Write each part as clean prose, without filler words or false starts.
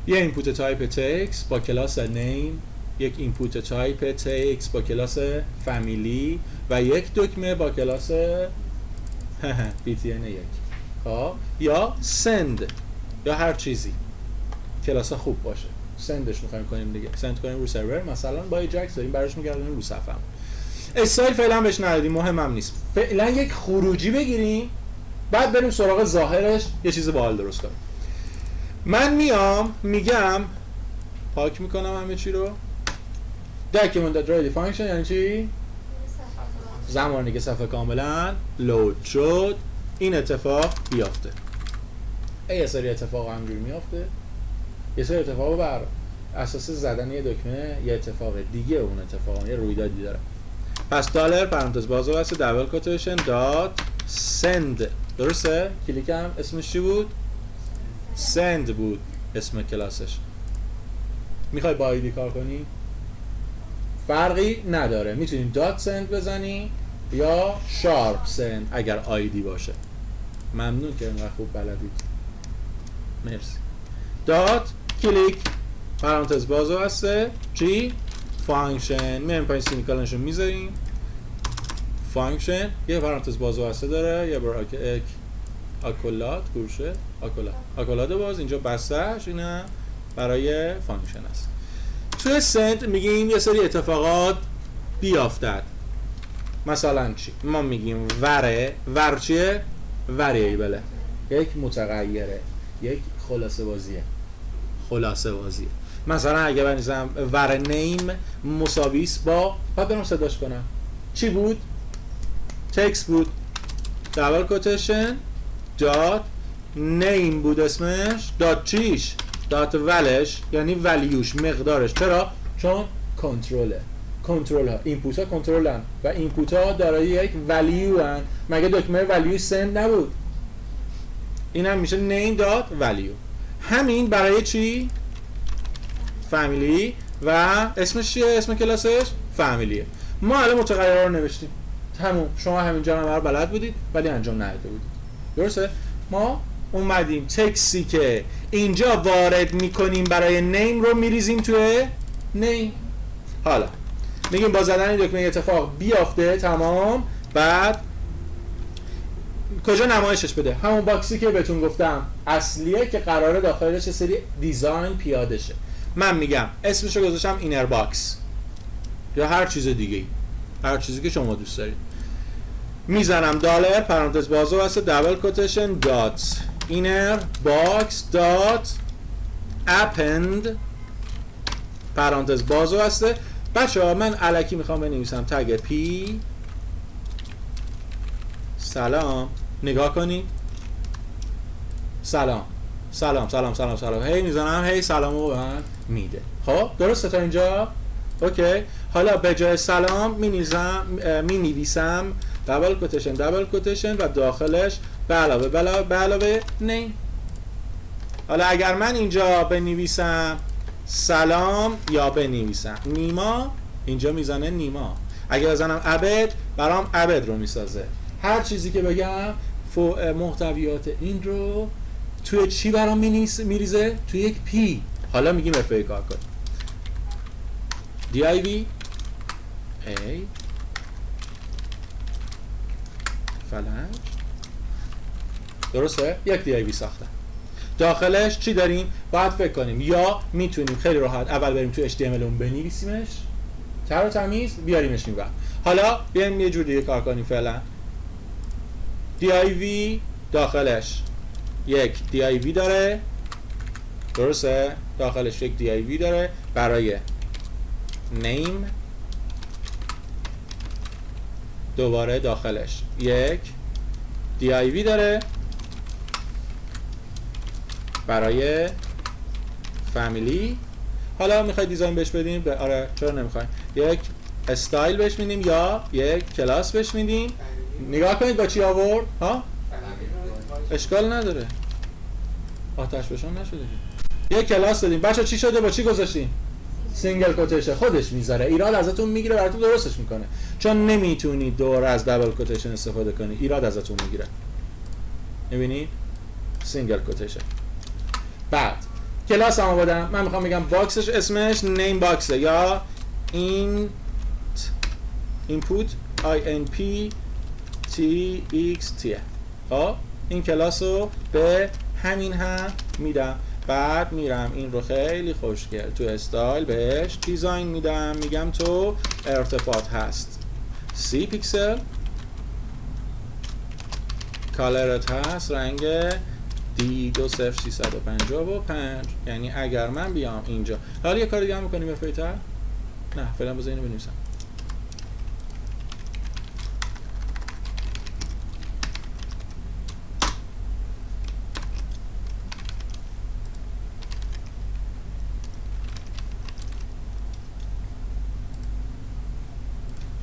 یه اینپوت تایپ تکس با کلاس نیم، یک اینپوت تایپ تکس با کلاس فامیلی و یک دکمه با کلاس btn 1. خب یا send یا هر چیزی کلاس خوب باشه سندش می‌خوایم کنیم دیگه، سند کنیم رو سرور، مثلا با ایجاکس داریم براش می‌گردونیم رو صفحه. استایل فعلا بهش ندادیم، مهمم نیست. فعلا یک خروجی بگیریم بعد بریم سراغ ظاهرش یه چیز باحال درست کنیم. من میام میگم پاک میکنم همه چی رو. document ready function یعنی چی؟ زمانی که صفحه کاملا لود شد این اتفاق بیافته. یه سری اتفاق همجوری میافته، یه سری اتفاق بر اساس زدن یه دکمه یه اتفاق دیگه اون اتفاق یه رویدادی داره. پس دلار پرانتز باز و بسته دبل کوتیشن دات سند، درسته؟ کلیکم اسمش چی بود؟ سند بود اسم کلاسش. میخوای با آیدی کار کنی؟ فرقی نداره، میتونی دات سند بزنی یا شارپ سند اگر آیدی باشه. ممنون که اینقدر خوب بلدید، مرسی. دات کلیک پرانتز باز و بسته چی؟ فانکشن. میایم پایین سیمیکالنشو میذاریم. فانکشن یه پرانتز باز و بسته داره، یه بار آکولاد گوشه آکولاد باز اینجا بستهش اینه برای فانکشن است. توی سند میگیم یه سری اتفاقات بیافتد. مثلا چی؟ ما میگیم ور چیه؟ وریبله، یک متغیره، یک خلاصه بازیه. مثلا اگه بنویسم ور نیم مساویس با، بعد برم صداش کنم چی بود؟ تکس بود. دبل کوتیشن دات نیم بود اسمش، دات چیش؟ دات ولش یعنی ولیوش، مقدارش. چرا؟ چون کنترل ها اینپوت ها کنترلن و اینپوت ها دارای یک ولیو هن. مگه دکمه ولیو سند نبود؟ این هم میشه نیم دات ولیو. همین برای چی؟ فامیلی. و اسمش چیه؟ اسم کلاسش فامیلیه. ما الان متغیرها رو نوشتیم، تموم. شما همینجا هم بلد بودید ولی انجام نداده بودید، درسته؟ ما اومدیم تکسی که اینجا وارد میکنیم برای نیم رو میریزیم توی نیم. حالا میگیم با زدن دکمه اتفاق بیافته، تمام. بعد کجا نمایشش بده؟ همون باکسی که بهتون گفتم اصلیه که قراره داخلش سری دیزاین پیاده شه. من میگم اسمشو گذاشتم اینر باکس یا هر چیز دیگه، هر چیزی که شما دوست دارید. میزنم دلار پرانتز باز و بسته دبل کوتیشن دات اینر باکس دات اپند پرانتز باز و بسته. بچه‌ها من الکی میخوام بنویسم تگ پی سلام، نگاه کنید، سلام هی میزنم، هی سلامو به من میده. خب درسته تا اینجا؟ اوکی. حالا به جای سلام می نویسم دبل کوتیشن و داخلش به علاوه نیم. حالا اگر من اینجا بنویسم سلام یا بنویسم نیما، اینجا میزنه نیما. اگر بزنم عبد برام عبد رو میسازه. هر چیزی که بگم محتویات این رو توی چی برام میریزه؟ توی یک پی. حالا میگیم افای کار کن div a فلج، درسته؟ یک div ساختم. داخلش چی داریم؟ باید فکر کنیم. یا میتونیم خیلی راحت اول بریم تو HTML اون بنویسیمش تر و تمیز بیاریمش این. حالا بیایم یه جور دیگه کار کنیم. فعلا div داخلش یک div داره، درسته؟ داخلش یک div داره برای name، دوباره داخلش یک div داره برای فامیلی. حالا میخوای دیزاین بهش بدیم؟ آره چرا نمیخوایم؟ یک استایل بهش میدیم یا یک کلاس بهش میدیم. نگاه کنید با چی آورد؟ ها؟ اشکال نداره، آتش بشان نشده. یک کلاس دادیم. بچه چی شده؟ با چی گذاشتیم؟ سینگل کوتیشن. خودش میذاره، ایراد ازتون میگیره، براتون درستش میکنه. چون نمیتونید دور از دبل کوتیشن استفاده کنی، ایراد ازتون میگیره. میبینید؟ سینگل کوتیشن. بعد کلاس هم آوردم، من میخوام بگم باکسش اسمش نیم باکسه یا این input INPTXT. این کلاس رو به همین هم میدم. بعد میرم این رو خیلی خوشگل تو استایل بهش دیزاین میدم، میگم تو ارتفاعات هست 30 پیکسل، کالرت هست رنگ D20355. یعنی اگر من بیام اینجا، حالا یه کار دیگه هم میکنیم بفریتر؟ نه فعلا بذار اینو بنویسم.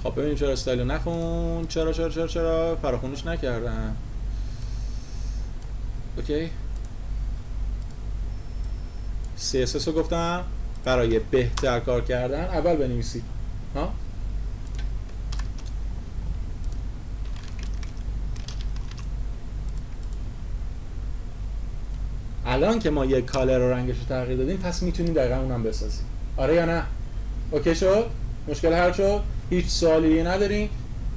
خب ببینیم چرا استایلو نخون، چرا فراخونش نکردم. اوکی CSS رو گفتم برای بهتر کار کردن اول بنویسید ها. الان که ما یک کالر رو رنگش رو تغییر دادیم پس میتونیم دقیقا اونم بسازیم. آره یا نه؟ اوکی شد؟ مشکل حل شد؟ هیچ سوالی نداریم؟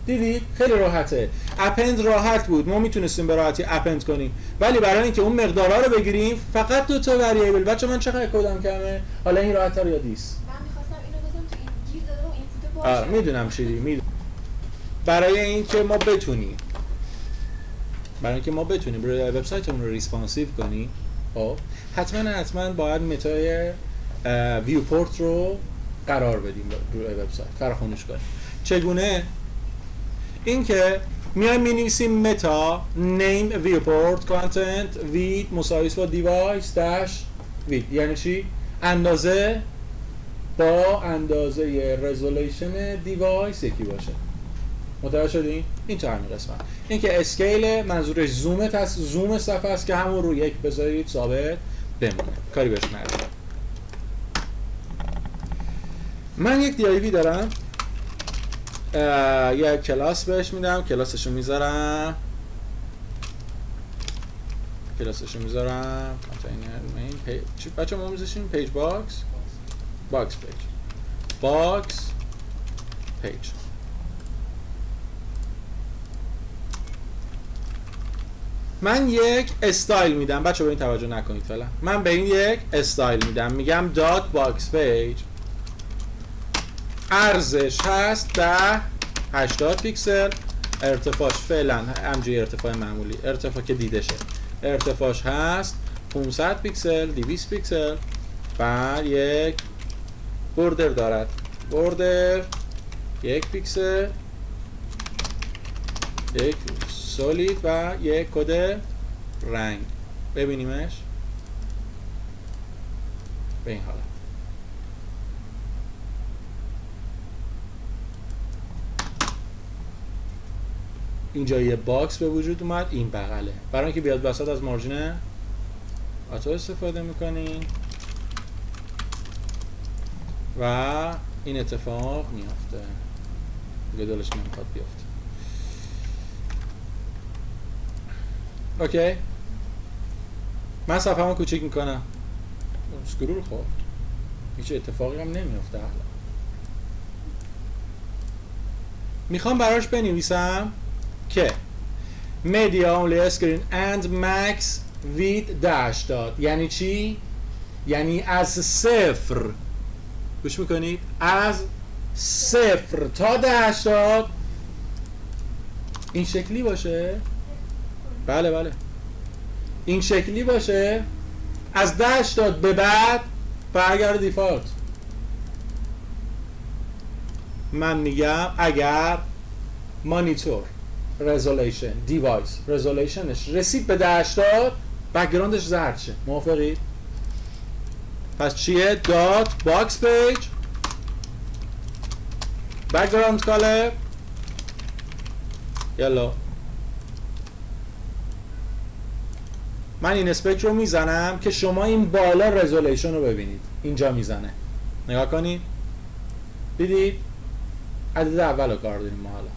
دیدید خیلی راحته. اپند راحت بود، ما میتونستیم به راحتی اپند کنیم، ولی برای اینکه اون مقدارها رو بگیریم فقط دو تا وریبل. بچه من چقدر کدام کمه؟ حالا این راحت تر یادیست. من می‌خواستم اینو بزنم تو این گیر داده و اینپوت باشه. آره میدونم چیزی میدونم. برای اینکه ما بتونیم روی وبسایتمون رو ریسپانسیو کنیم، خب حتما باید متای ویوپورت رو قرار بدیم روی وبسایت، فراخوانش کنیم. چگونه؟ اینکه میایم مینویسیم متا نیم ویوپورت کانتنت وید مساوی با دیوایس داش وید. یعنی چی؟ اندازه با اندازه رزولوشن دیوایس یکی باشه. متوجه شدین؟ این تو همین قسمت. این که اسکیل منظورش زوم صفحه است که همون رو یک بذارید ثابت بمونه، کاری بهش نداره. من یک دیایوی دارم، یک کلاس بهش میدم، کلاسشو میذارم کانتینر مین پیج. بچه ما میذاشیم پیج باکس پیج. من یک استایل میدم، بچه به این توجه نکنید فعلا. من به این یک استایل میدم، میگم دات باکس پیج، عرضش هست 80 پیکسل، ارتفاعش فعلا همجوری ارتفاع معمولی، ارتفاع که دیده شه، ارتفاعش هست 500 پیکسل 200 پیکسل. بعد یک بوردر دارد، بوردر 1 پیکسل، یک سولید و یک کد رنگ. ببینیمش به این حالت. اینجا یه باکس به وجود اومد، این بغله، برای اینکه بیاد وسط از مارجین آتو استفاده میکنیم و این اتفاق میافته دیگه، دلش نمیخواد بیافته. اوکی من صفحه‌مو کوچیک میکنم، اسکرول خورد، هیچ اتفاقی هم نمیافته. میخوام براش بنویسم که media only screen and max with dash dot. یعنی چی؟ یعنی از صفر، گوش میکنید؟ از صفر تا داش دات این شکلی باشه. بله این شکلی باشه، از داش دات به بعد برگرد دیفالت. من میگم اگر مانیتور رزولوشن دیوایس رزولوشنش رسید به 80 بک‌گراندش زرد شه. موافقید؟ پس چیه؟ دات باکس پیج بک‌گراند کالر. یلا من این اسپک رو میزنم که شما این بالا رزولوشن رو ببینید، اینجا میزنه، نگاه کنید، دیدید؟ عدد اول رو کار داریم ما. حالا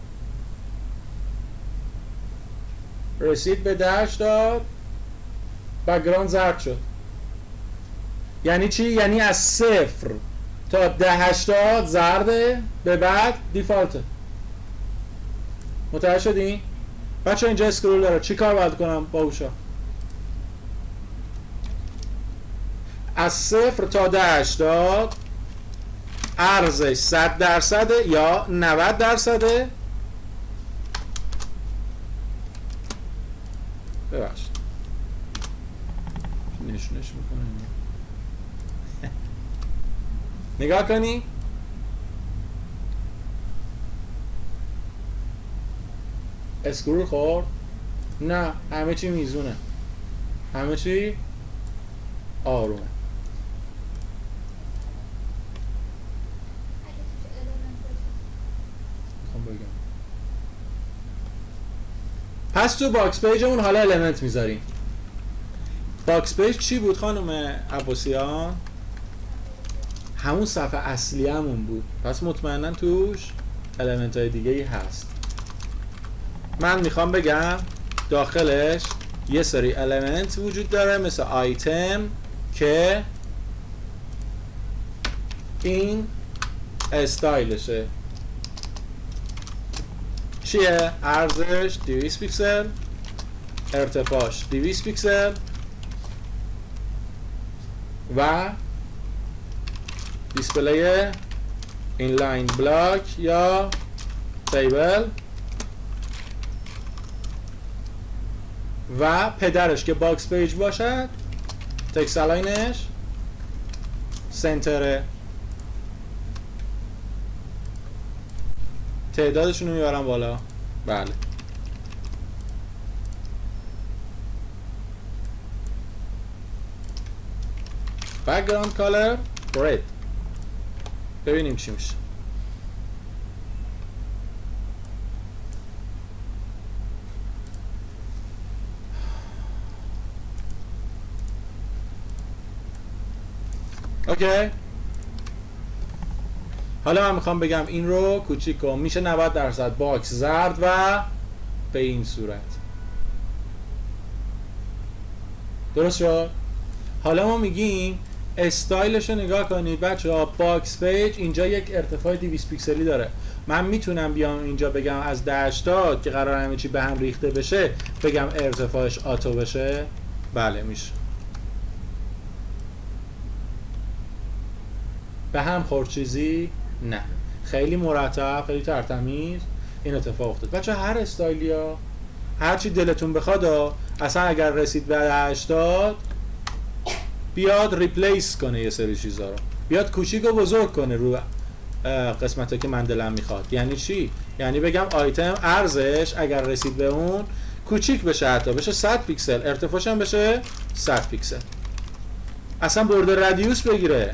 رسید به 80 بک‌گراند زرد شد. یعنی چی؟ یعنی از 0 تا 1080 زرده، به بعد دیفالته. متوجه شدین؟ بچه اینجا اسکرول داره. چی کار باید کنم باهوشا؟ از 0 تا 1080 ارزش 100% یا 90%. ببخشید نشونش میکنه. نگاه کنی. اسکرول خورد؟ نه، همه چی میزونه، همه چی آرومه. میخوام بگم پس تو باکس پیجمون حالا المنت میذاریم. باکس پیج چی بود خانم عباسیان؟ همون صفحه اصلی همون بود، پس مطمئنا توش المنت های دیگه ای هست. من میخوام بگم داخلش یه سری المنت وجود داره مثل آیتم که این استایلشه. چیه؟ ارزش 200 پیکسل، ارتفاعش 200 پیکسل و دیسپلی اینلاین بلاک یا تیبل و پدرش که باکس پیج باشد، تکست الاینش سنتره. تعدادشون رو میبرم بالا. بله. background color red. ببینیم چی میشه. اوکی. حالا من میخوام بگم این رو کوچیک کنم. میشه 90% باکس زرد و به این صورت. درست شد؟ حالا ما میگیم استایلش رو نگاه کنید بچه ها. باکس پیج اینجا یک ارتفاع 200 پیکسلی داره. من میتونم بیام اینجا بگم از 1080 که قرار همه چی به هم ریخته بشه بگم ارتفاعش آتو بشه؟ بله میشه. به هم خورد چیزی؟ نه. خیلی مرتب، خیلی ترتمیز این اتفاق افتاد. بچه هر استایلی ها هر چی دلتون بخواد اصلا اگر رسید به 80 بیاد ریپلیس کنه یه سری چیزا رو، بیاد کوچیک و بزرگ کنه رو قسمت که من دلم میخواد. یعنی چی؟ یعنی بگم آیتم ارزش اگر رسید به اون کوچیک بشه، حتی بشه 100 پیکسل، ارتفاعش هم بشه 100 پیکسل، اصلا برده رادیوس بگیره.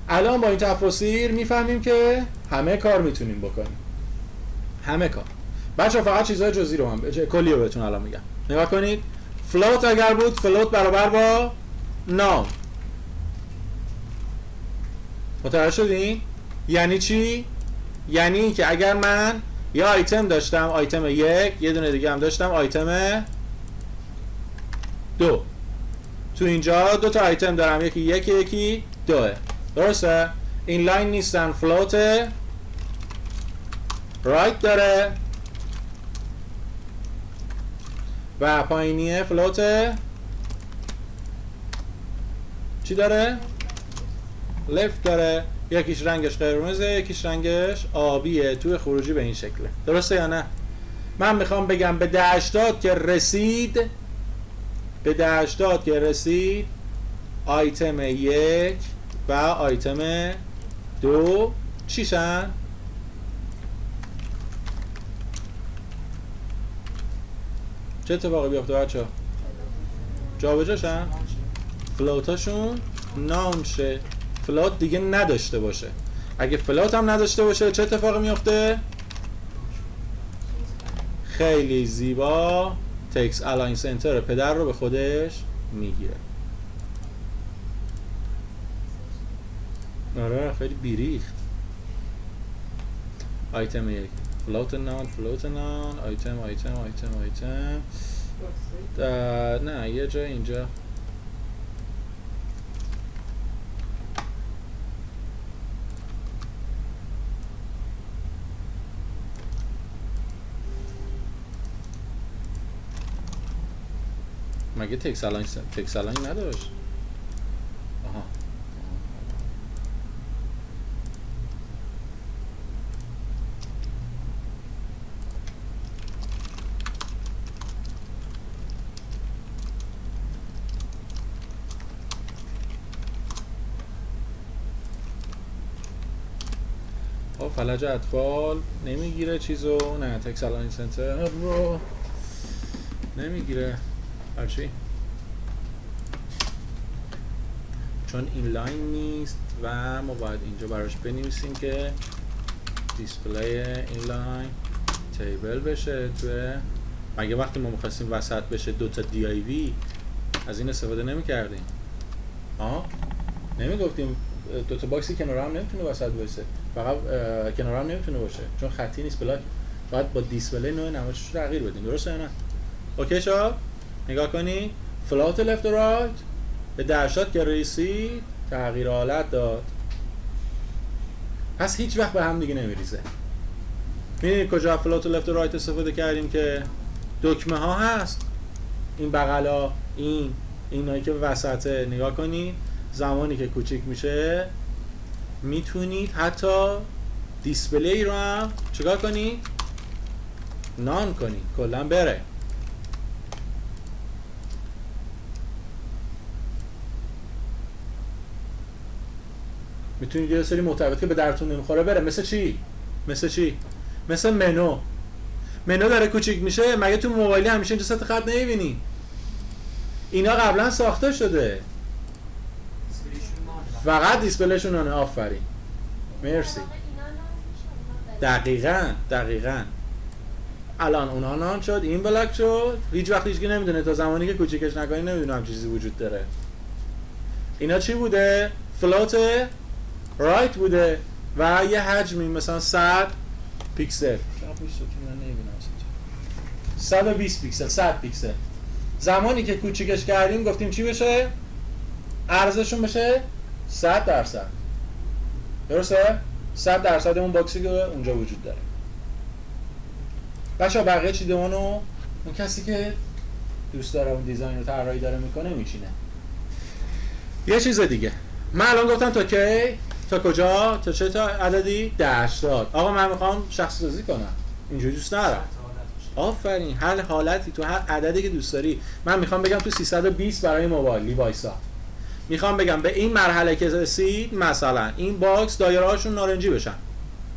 الان با این تفاصیل میفهمیم که همه کار میتونیم بکنیم. همه کار. بچه فقط چیزهای جزئی رو کلی رو بهتون الان میگم. نگاه کنید. فلوت اگر بود، فلوت برابر با نام. متوجه شدین؟ یعنی چی؟ یعنی که اگر من یه آیتم داشتم، آیتم 1، یه دونه دیگه هم داشتم آیتم 2. تو اینجا 2 تا آیتم دارم، یکی 1 یکی 2. درسته؟ این لاین نیستن، فلوت رایت داره و پایینیه فلوت چی داره؟ لفت داره. یکیش رنگش قرمزه، یکیش رنگش آبیه. توی خروجی به این شکله. درسته یا نه؟ من میخوام بگم به 1080 که رسید، به 1080 که رسید آیتم 1 و آیتم 2 چیشن؟ چه اتفاقی بیفته بچه ها؟ جابجاشن؟ فلوتاشون نان شه، فلوت دیگه نداشته باشه. اگه فلوت هم نداشته باشه چه اتفاقی میفته؟ خیلی زیبا تکست الاین سنتر پدر رو به خودش میگیره. آره خیلی بیریخت. آیتم یک فلوت نان آیتم نه یه جا اینجا مگه تکس الاین نداشت؟ آها فلج اطفال نمیگیره چیزو، نه تکس الاین سنتر رو نمیگیره هرچی، چون این لاین نیست و ما باید اینجا براش بنویسیم که دیسپلی این لاین تیبل بشه توی، مگه وقتی ما می‌خواستیم وسط بشه دوتا دی آی وی از این استفاده نمی‌کردیم؟ نمیگفتیم دوتا باکسی کنار هم نمیتونه وسط باشه، فقط کنار هم نمیتونه باشه چون خطی نیست، بلاک باید با دیسپلی نوع نمایشش رو تغییر بدیم. درسته یا نه؟ اوکی شد؟ نگاه کنی فلوت لفت و رایت به درشات که رسید تغییر حالت داد، پس هیچ وقت به هم دیگه نمیریزه. می‌بینید کجا فلوت لفت و رایت استفاده کردیم که دکمه ها هست، این بغلا، اینایی که وسطه. نگاه کنید زمانی که کوچیک میشه میتونید حتی دیسپلی رو هم چیکار کنید؟ نان کنید، کلا بره. میتونید یه سری مرتبط که به درتون نمیخوره بره. مثل چی؟ مثل منو داره کوچیک میشه، مگه تو موبایلی همیشه اینجا ست خط نمیبینی؟ اینا قبلا ساخته شده، فقط دیسپلیشون نانه. آفرین، مرسی. دقیقاً الان اونها نان شد، این بلاک شد، هیچ وقت هیچکی نمیدونه تا زمانی که کوچیکش نکنی نمیدونه هم چیزی وجود داره. اینا چی بوده؟ فلوت رایت بوده و یه حجمی مثلا 100 پیکسل، 120 پیکسل، 100 پیکسل. زمانی که کوچیکش کردیم گفتیم چی بشه؟ ارزششون بشه 100%. درسته؟ 100% اون باکسی که اونجا وجود داره. بچه‌ها بقیه چیدمانو اون کسی که دوست داره اون دیزاین رو طراحی داره میکنه میشینه. یه چیز دیگه من الان گفتم تا کی؟ تا کجا؟ تا چه تا عددی؟ 80. آقا من میخوام شخص سازی کنم، اینجوری دوست ندارم. آفرین، هر حالتی تو هر عددی که دوست داری. من میخوام بگم تو 320 برای موبایل وایسا، میخوام بگم به این مرحله که رسید مثلا این باکس دایره هاشون نارنجی بشن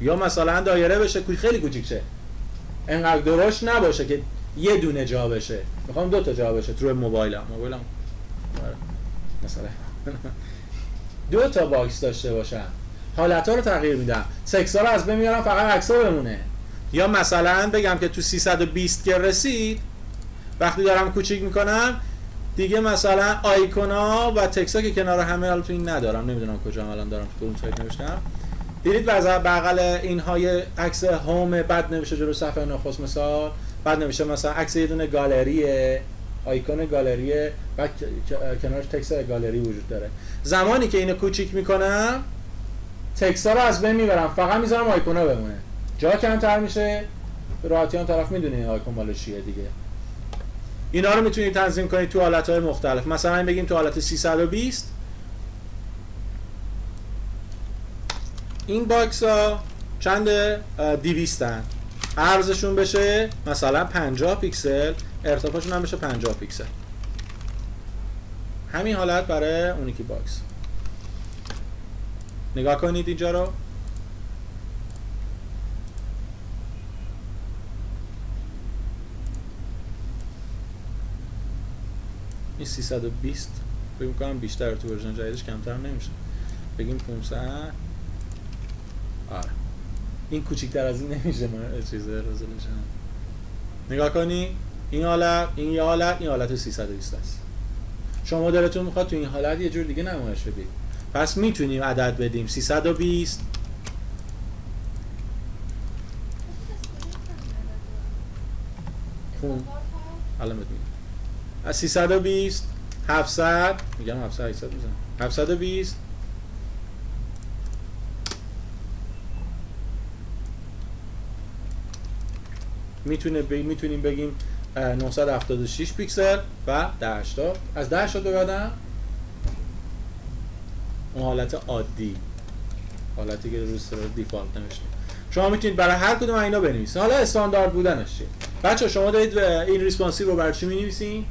یا مثلا دایره بشه خیلی کوچیک شه، انقدر درشت نباشه که یه دونه جا بشه، میخوام 2 تا جا بشه. تو موبایلم مثلا 2 تا باکس داشته باشم، حالت‌ها رو تغییر میدم، تکس‌ها رو از بین میارم، فقط عکس‌ها بمونه. یا مثلا بگم که تو 320 که رسید وقتی دارم کوچیک میکنم دیگه مثلا آیکونا و تکس‌ها که کنار همه، حالا تو این ندارم، نمیدونم کجا الان دارم، تو اون سایت نوشتم. دیدید بغل اینها یه عکس هوم بعد نوشته جلو صفحه نخست مثال، بعد نوشته مثلا عکس یه دونه گالریه، آیکون گالریه، بعد کنارش تکست گالری وجود داره. زمانی که اینو کوچیک میکنم تکست‌ها رو از بین میبرم، فقط میذارم آیکونا بمونه. جا کمتر میشه، راحتی اون طرف میدونی این آیکون مال چیه دیگه. اینا رو میتونید تنظیم کنید تو حالت‌های مختلف. مثلا بگیم تو حالت 320 این باکس ها چند 200 هن، عرضشون بشه مثلا 50 پیکسل، ارتفاعشون هم بشه 50 پیکسل. همین حالت برای اونیکی باکس. نگاه کنید اینجا رو. این 320 فکر می‌کنم بیشتر، تو ورژن جدیدش کمتر نمیشه. بگیم 500. آره این کوچیک‌تر از این نمیشه چیز رزولوشن. نگاه کنی این حالت، این یه حالت، این حالت 320 است. شما دلتون میخواد تو این حالت یه جور دیگه نمایش بدید، پس میتونیم عدد بدیم 320 خون الان بهت میگم. از 320 700 میگم 700 800 میزنم 720 میتونیم بگیم 976 پیکسل و 1080. از 1080 رو یادم اون حالت عادی، حالتی که روی سرور دیفالت نوشته. شما میتونید برای هر کدوم اینا بنویسید. حالا استاندارد بودنش چیه؟ بچه‌ها شما دارید این ریسپانسیو رو برای چی می‌نویسین؟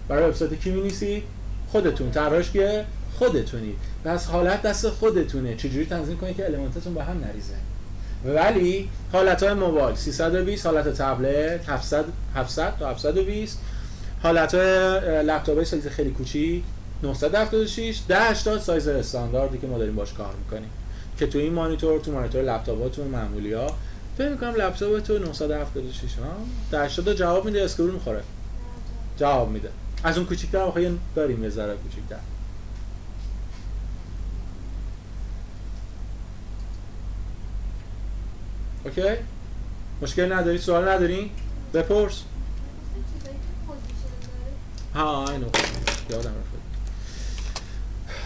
برای وبسایت کی می‌نویسید؟ خودتون. طراحش که خودتونید. پس حالت دست خودتونه. چجوری تنظیم کنید که المانتاتون به هم نریزه. ولی حالت‌های موبایل 320، حالت تبلت 700 تا 720، حالت‌های لپتاپ‌های سایز خیلی کوچیک 976، 1080 سایز استانداردی که ما داریم باش کار می‌کنیم. که تو این مانیتور، تو مانیتور لپتاپاتون معمولی‌ها فکر می‌کنم لپتاپ تو 976 ها 1080 جواب میده، اسکرول می‌خوره. جواب میده. از اون کوچیک‌تر واقعا داریم یه ذره کوچیک‌تر. اوکی؟ مشکل نداری؟ سوال نداری؟ بپرس. ها اینو یادم رفت.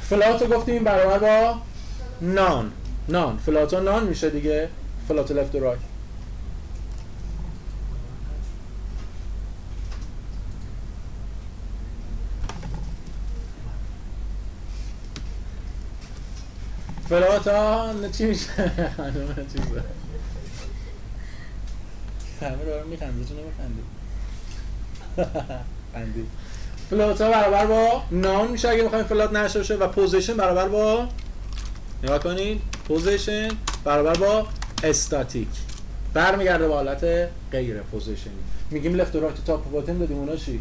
فلات رو گفتیم برابر با نان. فلات ها نان میشه دیگه. فلات لفت و رایت. فلات ها چی میشه؟ همه دارم میخندی، چون نمیخندی؟ خندی. فلات ها برابر با نان میشه اگه بخوایم فلات نشه باشه، و پوزیشن برابر با، نگاه کنید، پوزیشن برابر با استاتیک، برمیگرده به حالت غیر پوزیشنی. میگیم لفت و رایت تاپ و باتن دادیم، اونا چی؟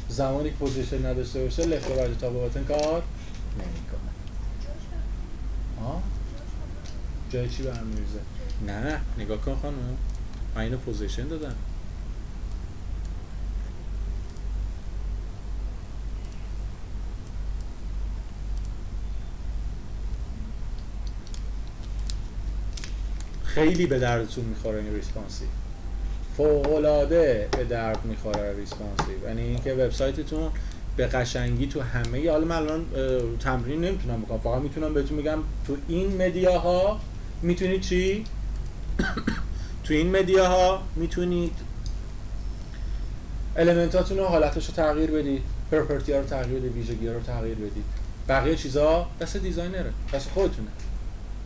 زمانی که پوزیشن نداشته باشه لفت و رایت تاپ و باتن کار نمیکنه. جای چی برمیریزه؟ نه نگاه کن خانم، من اینو پوزیشن دادم. خیلی به دردتون میخوره این ریسپانسیو، فوق‌العاده به درد میخوره ریسپانسیو. یعنی اینکه وبسایتتون به قشنگی تو همه، حالا من الان تمرین نمیتونم بکنم، فقط میتونم بهتون بگم تو این مدیاها میتونید چی؟ تو این مدیاها میتونید المنتاتون رو، حالتش رو تغییر بدید، پراپرتی ها رو تغییر بدید، ویژگی ها رو تغییر بدید. بقیه چیزا دست دیزاینره، دست خودتونه.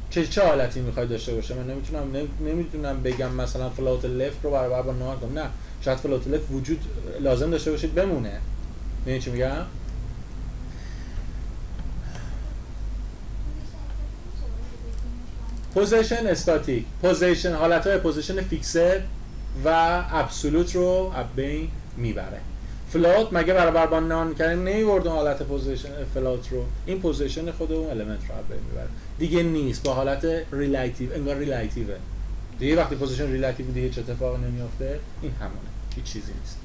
چه حالتی میخواید داشته باشه؟ من نمیتونم بگم مثلا فلات لفت رو برابر با نان کنم. نه، شاید فلات لفت وجود لازم داشته باشید بمونه. میدونی چی میگم؟ پوزیشن استاتیک، پوزیشن حالتهای پوزیشن فیکسد و ابسولوت رو از بین میبره. فلات مگه برابر با نان کردن نمیبردن حالت پوزیشن فلات رو، این پوزیشن خود اون المنت رو از بین میبره دیگه، نیست با حالت ریلیتیو، انگار ریلیتیوه دیگه. وقتی پوزیشن ریلیتیو دیگه هیچ اتفاقی نمیافته، این همونه، هیچ چیزی نیست.